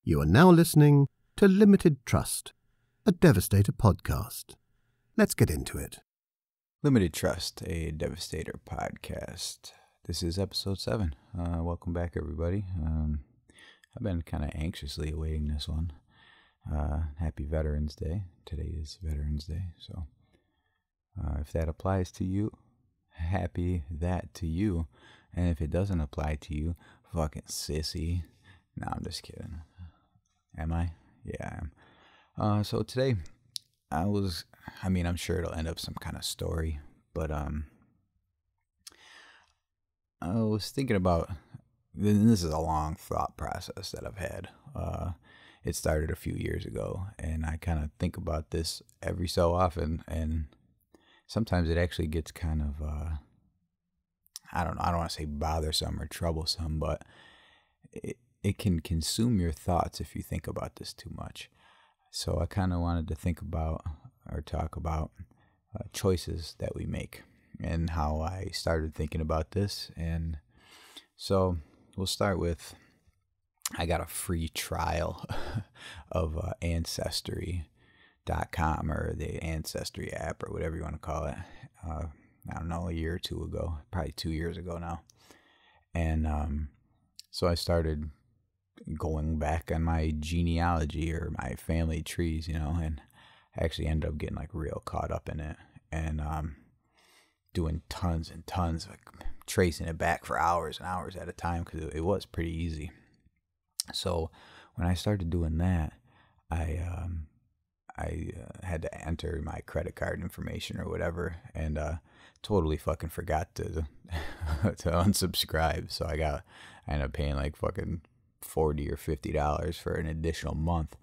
You are now listening to Limited Trust, a Devastator podcast. Let's get into it. Limited Trust, a Devastator podcast. This is episode 7. Welcome back, everybody. I've been kind of anxiously awaiting this one. Happy Veterans Day. Today is Veterans Day, so if that applies to you, happy that to you. And if it doesn't apply to you, fucking sissy. No, I'm just kidding. Am I? Yeah, I am. So today, I'm sure it'll end up some kind of story, but I was thinking about, and this is a long thought process that I've had. It started a few years ago, and I kind of think about this every so often, and sometimes it actually gets kind of, I don't want to say bothersome or troublesome, but it can consume your thoughts if you think about this too much. So I kind of wanted to think about or talk about choices that we make and how I started thinking about this. And so we'll start with, I got a free trial of Ancestry.com or the Ancestry app or whatever you want to call it. I don't know, a year or two ago, probably 2 years ago now. And so I started going back on my genealogy or my family trees, and I actually ended up getting like real caught up in it and doing tons and tons, like tracing it back for hours and hours at a time because it was pretty easy. So when I started doing that, I had to enter my credit card information or whatever, and totally fucking forgot to to unsubscribe. So I ended up paying like fucking $40 or $50 for an additional month,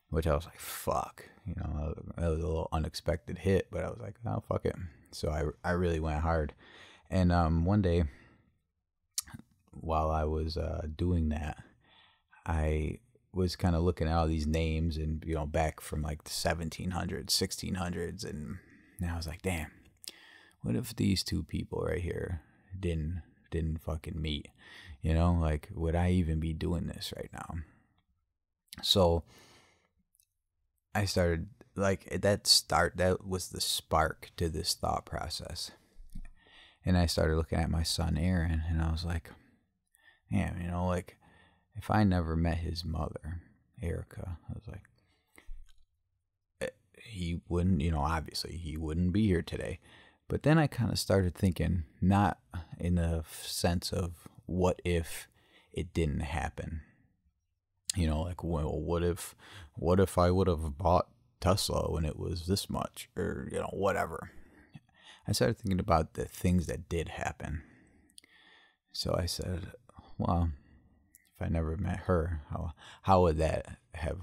which I was like, fuck, that was a little unexpected hit, but I was like, oh, fuck it. So I really went hard. And one day while I was doing that, I was kind of looking at all these names and, back from like the 1700s, 1600s. And I was like, damn, what if these two people right here didn't fucking meet? Like, would I even be doing this right now? So I started, like, that was the spark to this thought process. And I started looking at my son, Aaron, and I was like, damn, like, if I never met his mother, Erica, I was like, he wouldn't, obviously he wouldn't be here today. But then I kind of started thinking, not in a sense of what if it didn't happen. Like, well, what if I would have bought Tesla when it was this much, or, whatever. I started thinking about the things that did happen. So I said, well, if I never met her, how would that have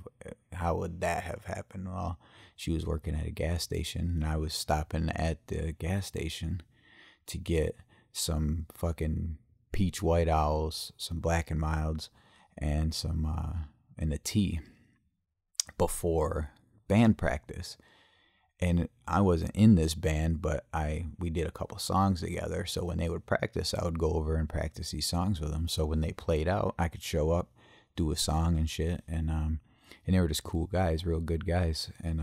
happened? Well, she was working at a gas station, and I was stopping at the gas station to get some fucking peach white owls, some black and milds, and some and a tea before band practice. And I wasn't in this band, but we did a couple songs together. So when they would practice, I would go over and practice these songs with them. So when they played out, I could show up, do a song and shit. And they were just cool guys, real good guys. And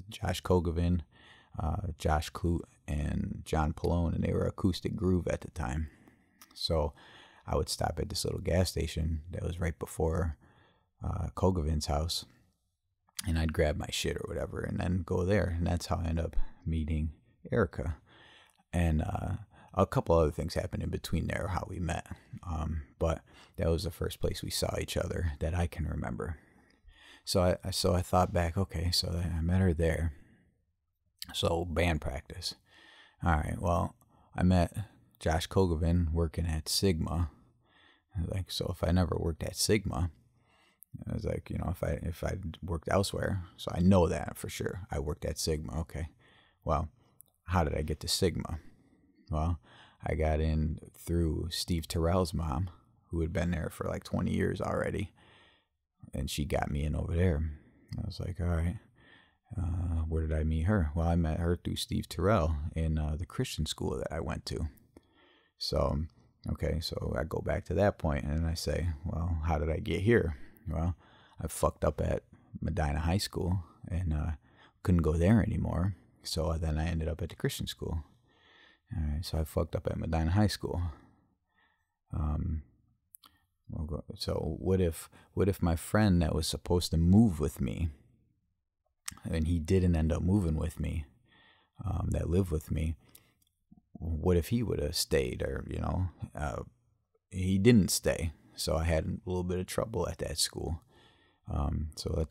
Josh Kogovin, Josh Clute, and John Pallone, and they were Acoustic Groove at the time. So I would stop at this little gas station that was right before Kogovin's house, and I'd grab my shit or whatever and then go there. And that's how I ended up meeting Erica. And a couple other things happened in between there, how we met. But that was the first place we saw each other that I can remember. So I thought back, okay, so I met her there. So band practice. All right, well, I met Josh Kogovin working at Sigma. I was like, so if I never worked at Sigma, I was like, if I worked elsewhere, so I know that for sure. I worked at Sigma. Okay. Well, how did I get to Sigma? Well, I got in through Steve Terrell's mom, who had been there for like 20 years already. And she got me in over there. I was like, all right, where did I meet her? Well, I met her through Steve Terrell in the Christian school that I went to. So, okay, so I go back to that point and I say, well, how did I get here? Well, I fucked up at Medina High School and couldn't go there anymore. So then I ended up at the Christian school. All right, so I fucked up at Medina High School. So what if my friend that was supposed to move with me, and he didn't end up moving with me, that lived with me, what if he would have stayed? Or, he didn't stay, so I had a little bit of trouble at that school. So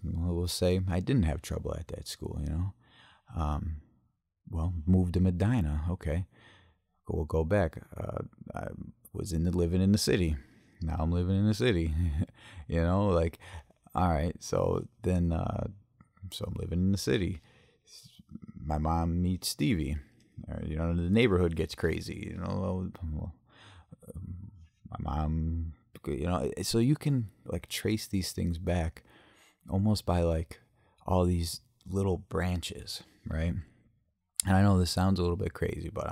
we'll say I didn't have trouble at that school, well, moved to Medina. Okay, we'll go back. I was living in the city. Now I'm living in the city, all right. So then, so I'm living in the city. My mom meets Stevie, or, the neighborhood gets crazy, my mom, so you can trace these things back almost by all these little branches, right? And I know this sounds a little bit crazy, but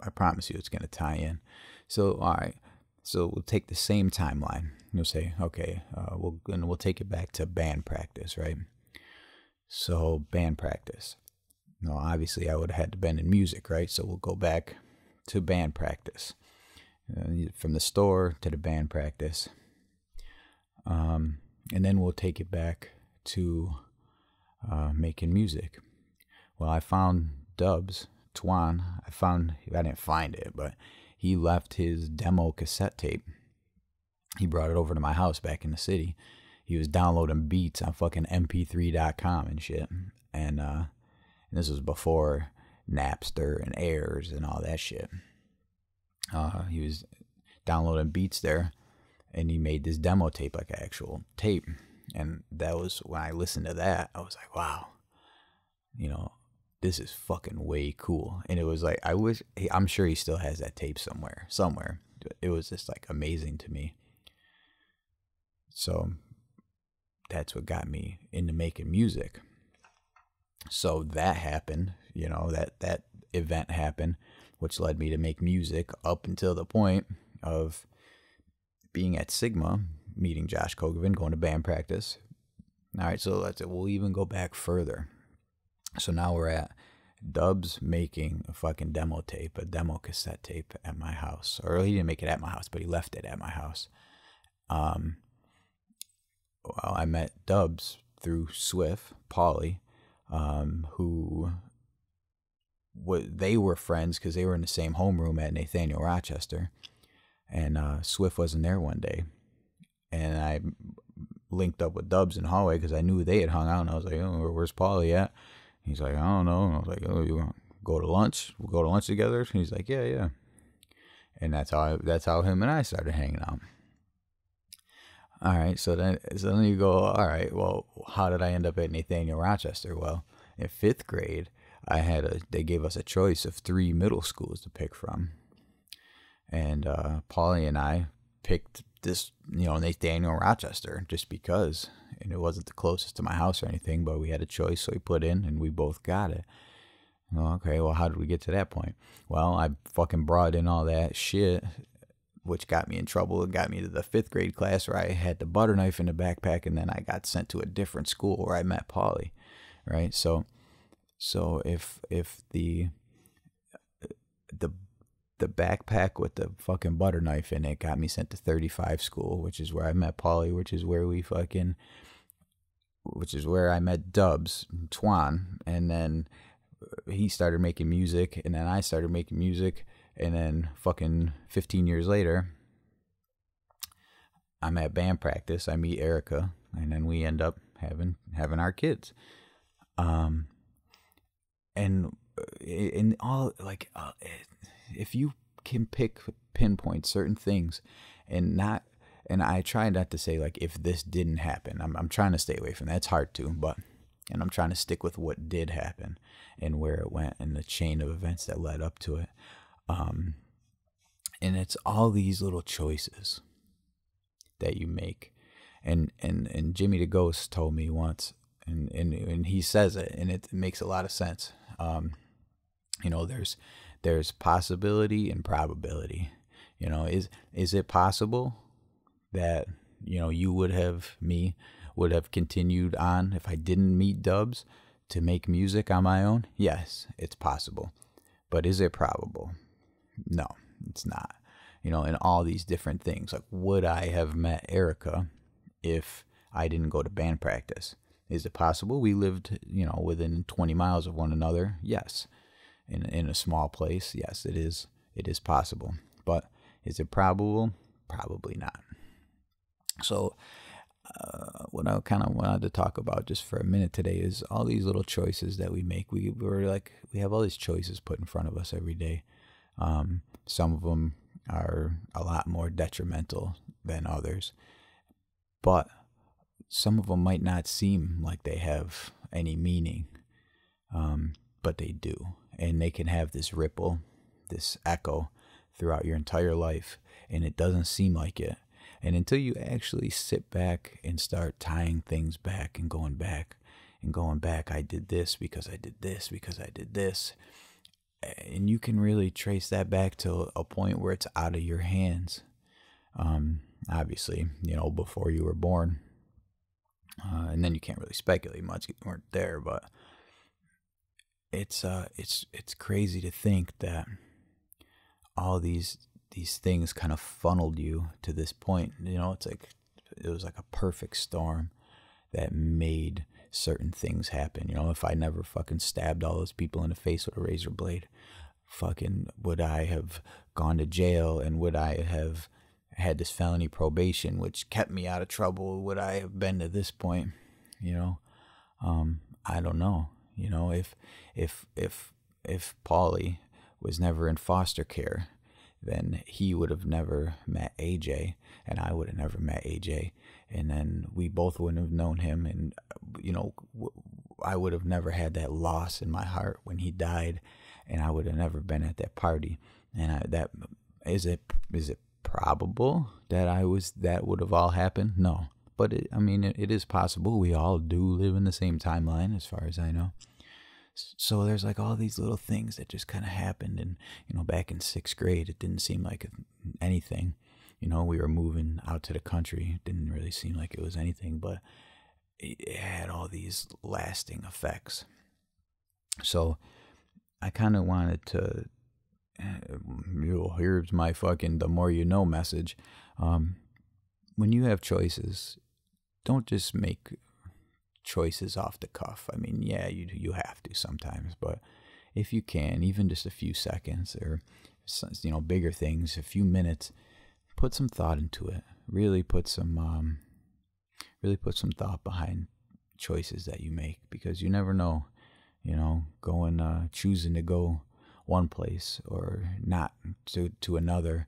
I promise you it's going to tie in. So, all right. So we'll take the same timeline. We'll say, okay, we'll take it back to band practice, right? So band practice. Obviously I would have had to been in music, right? So we'll go back to band practice, from the store to the band practice, and then we'll take it back to making music. Well, I found Dubs, Twan. I didn't find it, but he left his demo cassette tape. He brought it over to my house back in the city. He was downloading beats on fucking mp3.com and shit. And this was before Napster and Airs and all that shit. He was downloading beats there, and he made this demo tape, an actual tape. And that was when I listened to that, I was like, wow, this is fucking way cool. And it was I'm sure he still has that tape somewhere. It was just amazing to me. So that's what got me into making music. So that happened, that event happened, which led me to make music up until the point of being at Sigma, meeting Josh Kogovin, going to band practice. All right, so we'll even go back further. So now we're at Dubs making a fucking demo tape, a demo cassette tape at my house. Or he didn't make it at my house, but he left it at my house. Well, I met Dubs through Swift, Pauly, they were friends because they were in the same homeroom at Nathaniel Rochester. And Swift wasn't there one day. And I linked up with Dubs in the hallway because I knew they had hung out. And I was like, oh, where's Pauly at? He's like, I don't know. And I was like, oh, you want to go to lunch? We'll go to lunch together. And he's like, yeah. And that's how him and I started hanging out. All right, so then you go, all right, well, how did I end up at Nathaniel Rochester? Well, in 5th grade, they gave us a choice of 3 middle schools to pick from. And Pauly and I picked this, Nathaniel Rochester just because. And it wasn't the closest to my house or anything, but we had a choice, so we put in, and we both got it. Well, okay, well, how did we get to that point? Well, I fucking brought in all that shit, which got me in trouble. It got me to the 5th grade class where I had the butter knife in the backpack, and then I got sent to a different school where I met Pauly, right? So if the backpack with the fucking butter knife in it got me sent to 35 school, which is where I met Pauly, which is where I met Dubs, Twan, and then he started making music, and then I started making music. And then fucking 15 years later, I'm at band practice. I meet Erica, and then we end up having our kids. And in all, if you can pinpoint certain things, and I try not to say if this didn't happen. I'm trying to stay away from that. It's hard to, and I'm trying to stick with what did happen and where it went and the chain of events that led up to it. And it's all these little choices that you make. And Jimmy the Ghost told me once, and he says it, and it makes a lot of sense. There's possibility and probability. Is it possible that, you would have me would have continued on if I didn't meet Dubs to make music on my own? Yes, it's possible. But is it probable? No, it's not. You know, and all these different things. Like, would I have met Erica if I didn't go to band practice? Is it possible? We lived, you know, within 20 miles of one another. Yes. In a small place. Yes, it is. It is possible. But is it probable? Probably not. So what I kind of wanted to talk about just for a minute today is all these little choices that we make. We have all these choices put in front of us every day. Some of them are a lot more detrimental than others, but some of them might not seem like they have any meaning, but they do, and they can have this ripple, this echo throughout your entire life, and it doesn't seem like it. And until you actually sit back and start tying things back and going back and going back, I did this because I did this because I did this. And you can really trace that back to a point where it's out of your hands. Obviously, you know, before you were born. And then you can't really speculate much. You weren't there, but it's crazy to think that all these things kind of funneled you to this point. You know, it was like a perfect storm that made certain things happen. You know, if I never fucking stabbed all those people in the face with a razor blade, fucking would I have gone to jail, and would I have had this felony probation which kept me out of trouble? Would I have been to this point? You know, I don't know. You know, if Paulie was never in foster care, then he would have never met AJ, and I would have never met AJ, and then we both wouldn't have known him, and, you know, I would have never had that loss in my heart when he died, and I would have never been at that party. And is it probable that would have all happened? No, but it is possible. We all do live in the same timeline, as far as I know. So there's like all these little things that just kind of happened. And, you know, back in 6th grade, it didn't seem like anything. You know, we were moving out to the country. It didn't really seem like it was anything, but it had all these lasting effects. So I kind of wanted to, here's my fucking the more you know message. When you have choices, don't just make choices off the cuff. I mean, yeah, you have to sometimes, but if you can, even just a few seconds, or, you know, bigger things, a few minutes, put some thought into it. Really put some thought behind choices that you make, because you never know. You know, choosing to go one place or not to another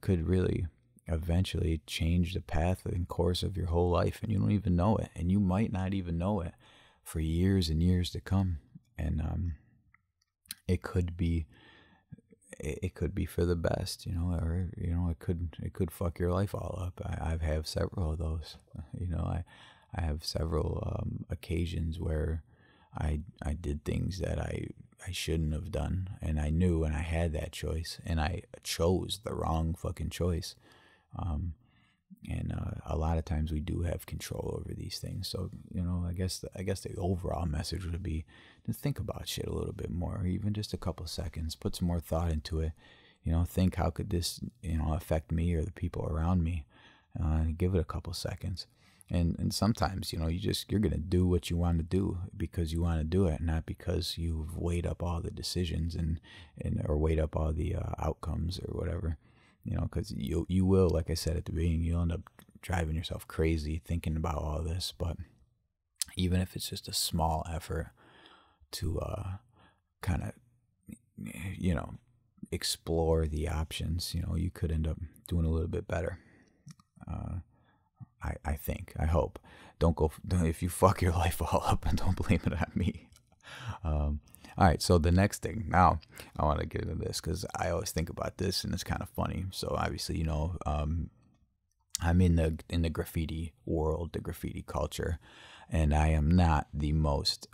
could really eventually change the path and course of your whole life, and you don't even know it, and you might not even know it for years and years to come. And it could be for the best, you know, or, you know, it could fuck your life all up. I've had several of those. You know, I have several occasions where I did things that I shouldn't have done, and I knew, and I had that choice, and I chose the wrong fucking choice. And a lot of times we do have control over these things. So, you know, I guess the overall message would be to think about shit a little bit more, even just a couple seconds, put some more thought into it. You know, think, how could this, you know, affect me or the people around me? Give it a couple seconds. And sometimes, you know, you're going to do what you want to do because you want to do it, not because you've weighed up all the decisions or weighed up all the outcomes or whatever. You know, because you will, like I said at the beginning, you'll end up driving yourself crazy thinking about all this. But even if it's just a small effort to kind of, you know, explore the options, you know, you could end up doing a little bit better. I hope. If you fuck your life all up, and don't blame it on me. All right, so the next thing. Now, I want to get into this because I always think about this, and it's kind of funny. So obviously, you know, I'm in the graffiti world, the graffiti culture, and I am not the most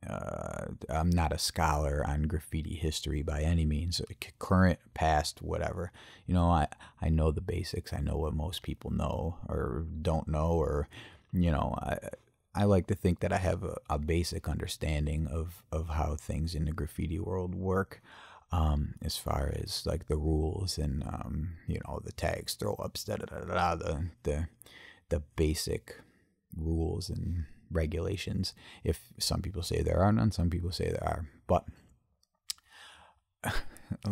I'm not a scholar on graffiti history by any means, current, past, whatever. You know, I know the basics. I know what most people know or don't know, or, you know, I like to think that I have a basic understanding of how things in the graffiti world work, as far as like the rules and, you know, the tags, throw ups, the basic rules and regulations. If some people say there are none, some people say there are. But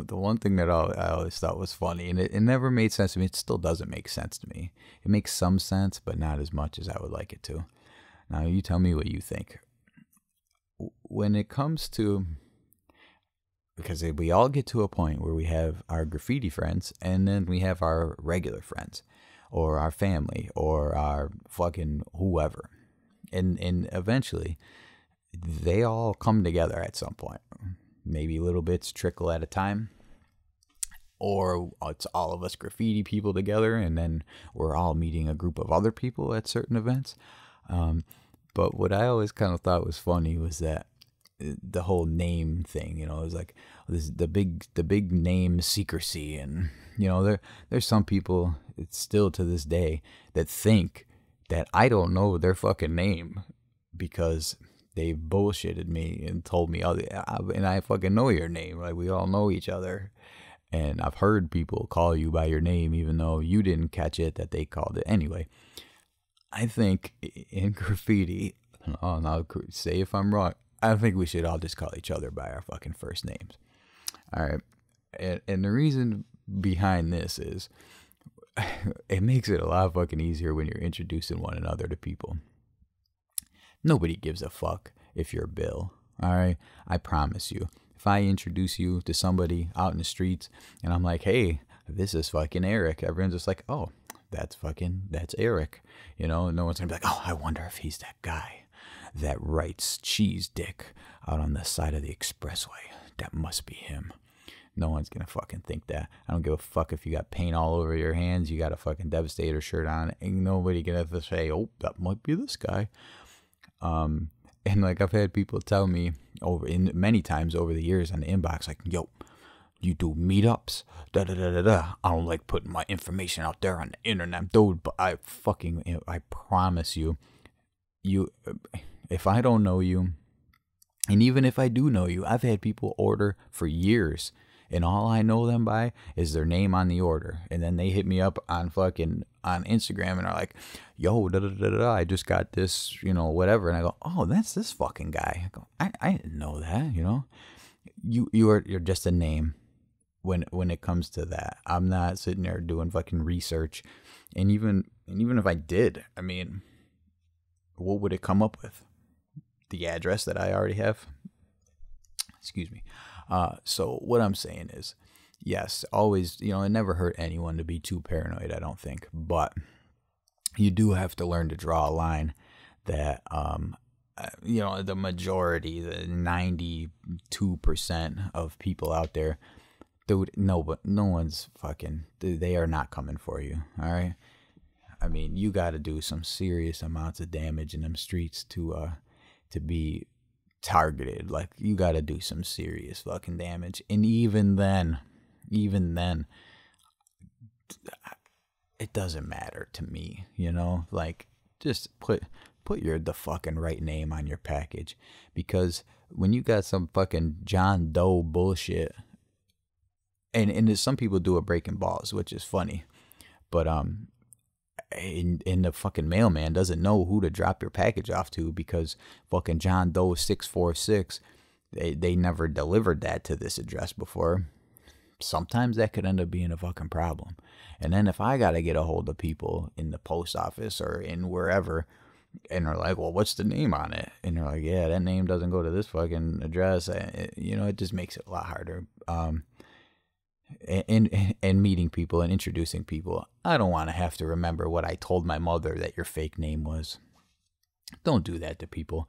the one thing that I always thought was funny, and it never made sense to me, it still doesn't make sense to me. It makes some sense, but not as much as I would like it to. Now, you tell me what you think. When it comes to, because we all get to a point where we have our graffiti friends, and then we have our regular friends, or our family, or our fucking whoever. And eventually, they all come together at some point. Maybe little bits trickle at a time. Or it's all of us graffiti people together, and then we're all meeting a group of other people at certain events. But what I always kind of thought was funny was that the whole name thing, you know, it was like the big name secrecy. And, you know, there's some people, it's still to this day, that think that I don't know their fucking name because they bullshitted me and told me, and I fucking know your name. Like, we all know each other. And I've heard people call you by your name, even though you didn't catch it that they called it. Anyway, I think in graffiti, I'll say if I'm wrong, I think we should all just call each other by our fucking first names. All right. And the reason behind this is, it makes it a lot fucking easier when you're introducing one another to people. Nobody gives a fuck if you're Bill, all right? I promise you. If I introduce you to somebody out in the streets and I'm like, hey, this is fucking Eric, everyone's just like, oh, that's Eric. You know, no one's gonna be like, oh, I wonder if he's that guy that writes cheese dick out on the side of the expressway. That must be him. No one's gonna fucking think that. I don't give a fuck if you got paint all over your hands, you got a fucking Devastator shirt on. Ain't nobody gonna have to say, oh, that might be this guy. And like, I've had people tell me many times over the years on the inbox, like, yo, you do meetups, I don't like putting my information out there on the internet, dude. But I promise you, if I don't know you, and even if I do know you, I've had people order for years, and all I know them by is their name on the order. And then they hit me up on Instagram and are like, yo, I just got this, you know, whatever. And I go, oh, that's this fucking guy. I go, I didn't know that, you know. You're just a name when it comes to that. I'm not sitting there doing fucking research. And even if I did, I mean, what would it come up with? The address that I already have? Excuse me. So what I'm saying is, yes, always, you know, it never hurt anyone to be too paranoid, I don't think. But you do have to learn to draw a line that, you know, the majority, the 92% of people out there, dude, no one's fucking, dude, they are not coming for you, all right? I mean, you got to do some serious amounts of damage in them streets to be targeted. Like, you got to do some serious fucking damage. And even then, it doesn't matter to me, you know? Like, just put the fucking right name on your package. Because when you got some fucking John Doe bullshit, and some people do it breaking balls, which is funny, but and the fucking mailman doesn't know who to drop your package off to because fucking John Doe 646, they never delivered that to this address before. Sometimes that could end up being a fucking problem. And then if I gotta get a hold of people in the post office or in wherever, and they're like, well, what's the name on it? And they're like, yeah, that name doesn't go to this fucking address. You know, it just makes it a lot harder. And meeting people and introducing people. I don't want to have to remember what I told my mother that your fake name was. Don't do that to people.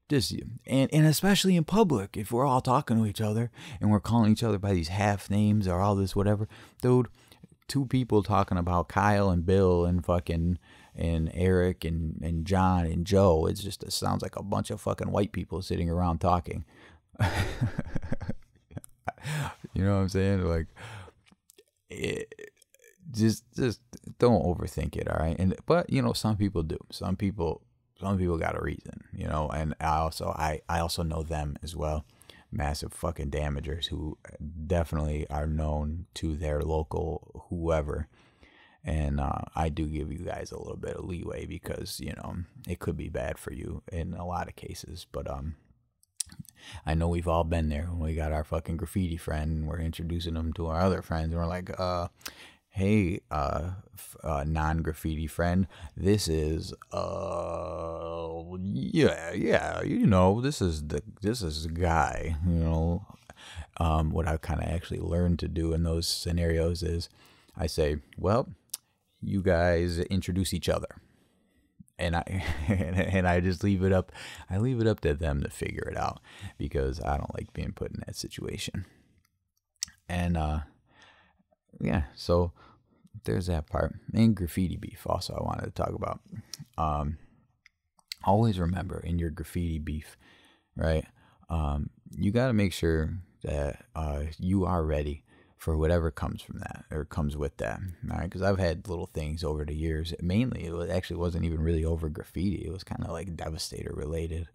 Just and especially in public, if we're all talking to each other and we're calling each other by these half names or all this whatever, dude. Two people talking about Kyle and Bill and fucking and Eric and John and Joe. It sounds like a bunch of fucking white people sitting around talking. You know what I'm saying? Like, just don't overthink it, all right? But you know, some people do. Some people got a reason, you know. And I also know them as well. Massive fucking damagers who definitely are known to their local whoever. And I do give you guys a little bit of leeway because, you know, it could be bad for you in a lot of cases. But I know we've all been there when we got our fucking graffiti friend and we're introducing them to our other friends. And we're like, hey, non-graffiti friend, this is, yeah, you know, this is the guy, you know. What I've kind of actually learned to do in those scenarios is I say, well, you guys introduce each other. And I just leave it up. I leave it up to them to figure it out because I don't like being put in that situation. And, yeah, so there's that part. And graffiti beef also I wanted to talk about. Always remember in your graffiti beef, right? You got to make sure that you are ready for whatever comes from that or comes with that. All right, because I've had little things over the years. Mainly, it wasn't even really over graffiti. It was kind of like Devastator related,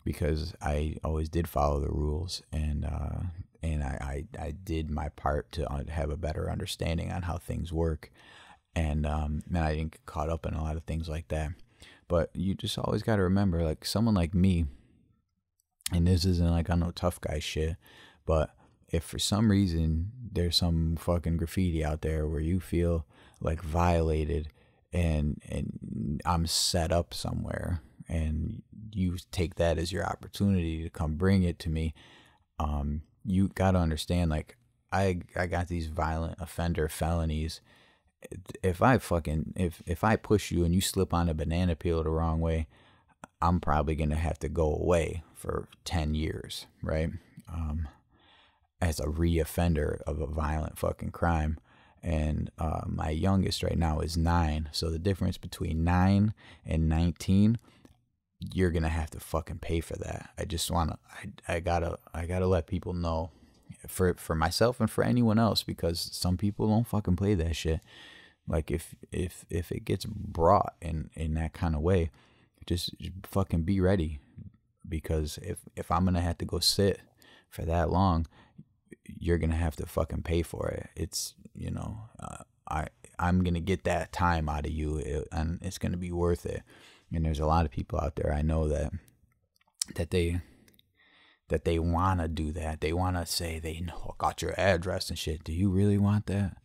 because I always did follow the rules and I did my part to have a better understanding on how things work, and I didn't get caught up in a lot of things like that. But you just always got to remember, like someone like me, and this isn't like I know tough guy shit, but if for some reason there's some fucking graffiti out there where you feel like violated and I'm set up somewhere and you take that as your opportunity to come bring it to me, you got to understand, like, I got these violent offender felonies. If I push you and you slip on a banana peel the wrong way, I'm probably going to have to go away for 10 years, right? As a re-offender of a violent fucking crime. And my youngest right now is 9. So the difference between 9 and 19, you're going to have to fucking pay for that. I gotta let people know for myself and for anyone else, because some people don't fucking play that shit. Like if it gets brought in that kind of way, just fucking be ready, because if I'm going to have to go sit for that long, you're gonna have to fucking pay for it. It's, you know, I'm gonna get that time out of you, and it's gonna be worth it. And there's a lot of people out there I know that they wanna do that. They wanna say they know got your address and shit. Do you really want that?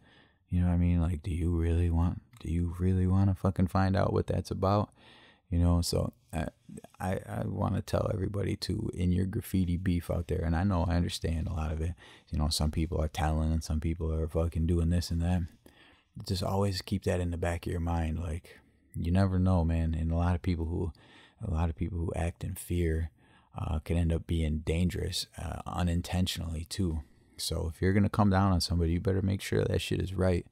You know what I mean? Like, do you really want to fucking find out what that's about? You know, so I want to tell everybody to, in your graffiti beef out there, and I understand a lot of it. You know, some people are telling and some people are fucking doing this and that. Just always keep that in the back of your mind. Like, you never know, man. And a lot of people who act in fear can end up being dangerous unintentionally too. So if you're gonna come down on somebody, you better make sure that shit is right,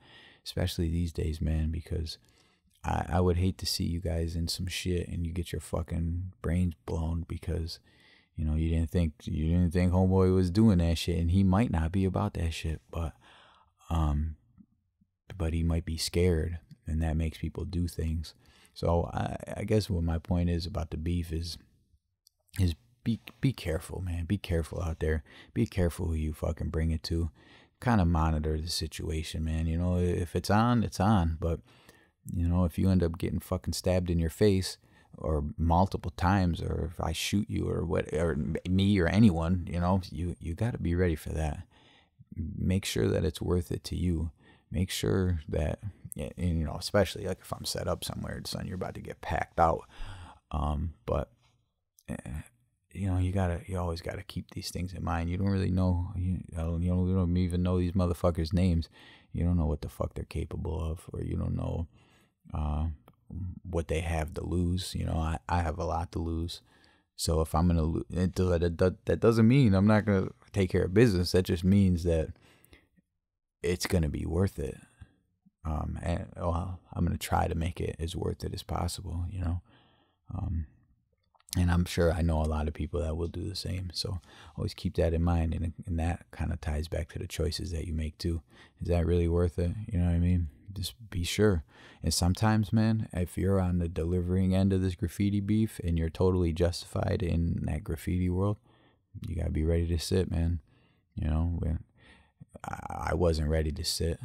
especially these days, man, because I would hate to see you guys in some shit and you get your fucking brains blown because, you know, you didn't think homeboy was doing that shit, and he might not be about that shit, but he might be scared, and that makes people do things. So I guess what my point is about the beef is be careful, man. Be careful out there. Be careful who you fucking bring it to. Kind of monitor the situation, man. You know, if it's on, it's on, but you know, if you end up getting fucking stabbed in your face or multiple times, or if I shoot you or what, or me or anyone, you know, you got to be ready for that. Make sure that it's worth it to you. Make sure that, and, you know, especially like if I'm set up somewhere, son, you're about to get packed out. But you know, you always gotta keep these things in mind. You don't really know, you don't even know these motherfuckers' names. You don't know what the fuck they're capable of, or you don't know what they have to lose. You know, I have a lot to lose. So if I'm gonna lose, that doesn't mean I'm not gonna take care of business. That just means that it's gonna be worth it, And well, I'm gonna try to make it as worth it as possible, you know. And I'm sure I know a lot of people that will do the same. So always keep that in mind, and that kind of ties back to the choices that you make too. Is that really worth it? You know what I mean? Just be sure. And sometimes, man, if you're on the delivering end of this graffiti beef and you're totally justified in that graffiti world, you gotta be ready to sit, man. You know, I wasn't ready to sit,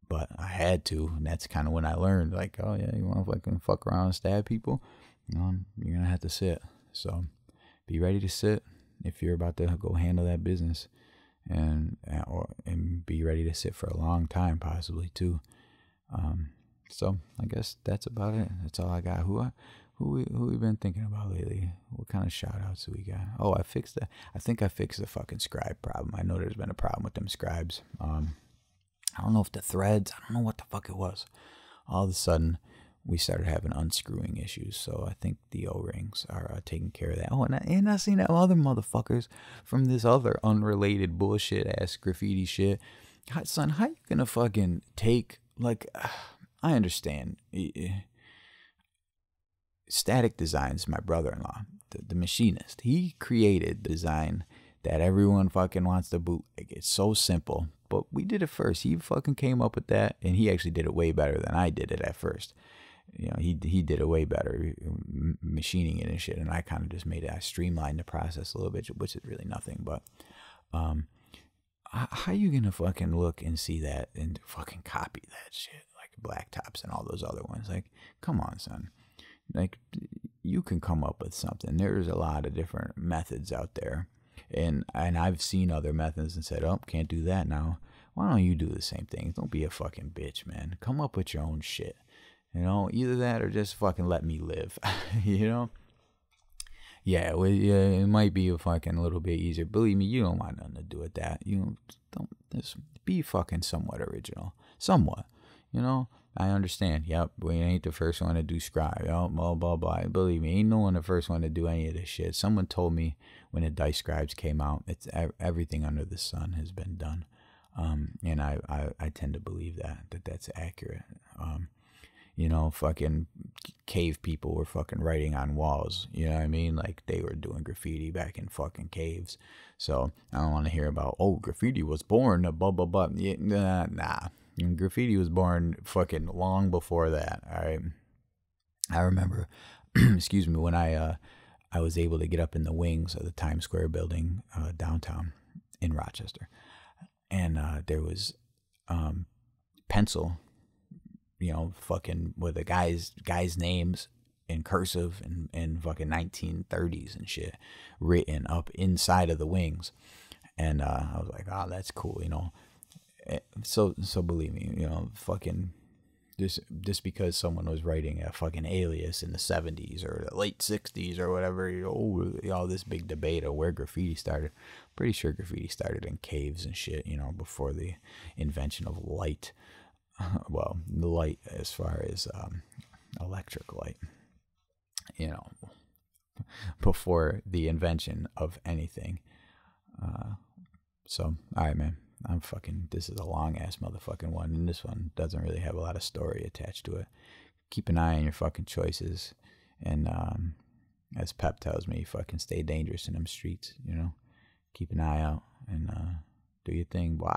but I had to, and that's kind of when I learned, like, oh yeah, you want to fucking fuck around and stab people, you know, you're gonna have to sit. So be ready to sit if you're about to go handle that business, and be ready to sit for a long time, possibly too. So I guess that's about it. That's all I got. Who we been thinking about lately? What kind of shout outs do we got? Oh, I think I fixed the fucking scribe problem. I know there's been a problem with them scribes. I don't know if the threads, I don't know what the fuck it was. All of a sudden, we started having unscrewing issues. So I think the O-rings are taking care of that. Oh, and I seen that other motherfuckers from this other unrelated bullshit ass graffiti shit. Son, how you gonna fucking take, like, I understand. Static Designs, my brother-in-law, the machinist. He created the design that everyone fucking wants to bootleg. It's so simple, but we did it first. He fucking came up with that, and he actually did it way better than I did it at first. You know, he did it way better, machining it and shit, and I kind of just made it. I streamlined the process a little bit, which is really nothing, but how you gonna fucking look and see that and fucking copy that shit, like Blacktops and all those other ones? Like, come on, son. Like, you can come up with something. There's a lot of different methods out there, and I've seen other methods and said, oh, can't do that now. Why don't you do the same thing? Don't be a fucking bitch, man. Come up with your own shit. You know, either that or just fucking let me live. You know? Yeah, it might be a fucking little bit easier. Believe me, you don't want nothing to do with that. You don't just be fucking somewhat original. Somewhat. You know? I understand. Yep, we ain't the first one to do scribe. Oh, blah, blah, blah. Believe me, ain't no one the first one to do any of this shit. Someone told me when the dice scribes came out, it's everything under the sun has been done. And I tend to believe that's accurate. You know, fucking cave people were fucking writing on walls. You know what I mean? Like, they were doing graffiti back in fucking caves. So I don't want to hear about, oh, graffiti was born, blah, blah, blah. Yeah, nah. Graffiti was born fucking long before that. All right. I remember, excuse me, when I was able to get up in the wings of the Times Square building downtown in Rochester, and there was pencil, you know, fucking with the guys' names in cursive and fucking 1930s and shit written up inside of the wings, and I was like, oh, that's cool, you know. So believe me, you know, fucking just because someone was writing a fucking alias in the 70s or the late 60s or whatever, all this big debate of where graffiti started. Pretty sure graffiti started in caves and shit, you know, before the invention of light. Well, the light as far as electric light, you know, before the invention of anything. So, all right, man. This is a long ass motherfucking one, and this one doesn't really have a lot of story attached to it. Keep an eye on your fucking choices, and as Pep tells me, fucking stay dangerous in them streets, you know? Keep an eye out, and do your thing, blah.